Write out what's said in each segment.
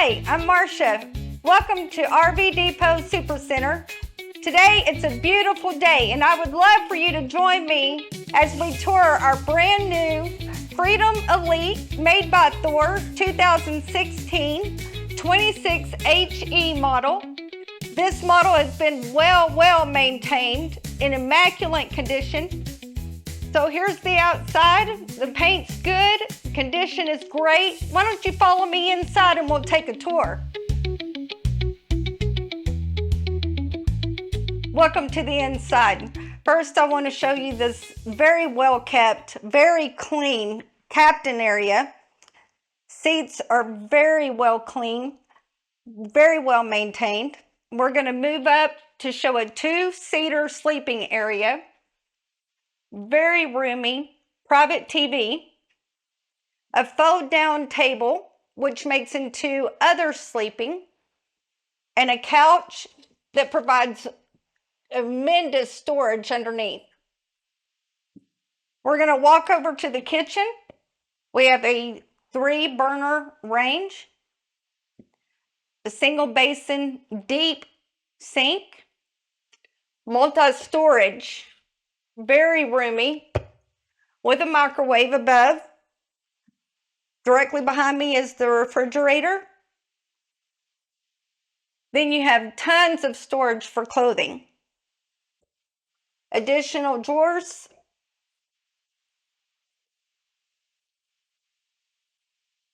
Hi, I'm Marcia. Welcome to RV Depot Supercenter. Today it's a beautiful day and I would love for you to join me as we tour our brand new Freedom Elite made by Thor 2016 26HE model. This model has been well maintained in immaculate condition. So here's the outside. The paint's good, condition is great. Why don't you follow me inside and we'll take a tour. Welcome to the inside. First, I want to show you this very well kept, very clean captain area. Seats are very well clean, very well maintained. We're going to move up to show a two-seater sleeping area. Very roomy, private TV, a fold-down table, which makes into other sleeping, and a couch that provides tremendous storage underneath. We're going to walk over to the kitchen. We have a 3-burner range, a single basin deep sink, multi-storage, very roomy, with a microwave above. Directly behind me is the refrigerator. Then you have tons of storage for clothing. Additional drawers.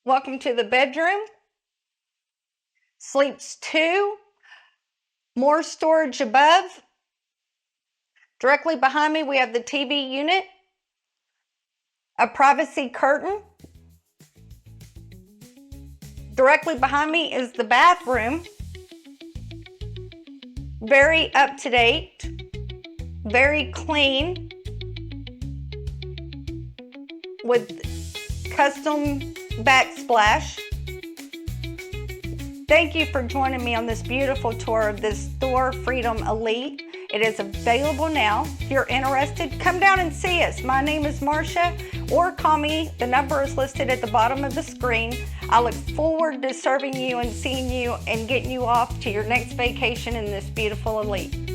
Welcome to the bedroom. Sleeps 2. More storage above. Directly behind me, we have the TV unit, a privacy curtain. Directly behind me is the bathroom. Very up to date, very clean, with custom backsplash. Thank you for joining me on this beautiful tour of this Thor Freedom Elite. It is available now. If you're interested, come down and see us. My name is Marcia, or call me. The number is listed at the bottom of the screen. I look forward to serving you and seeing you and getting you off to your next vacation in this beautiful Elite.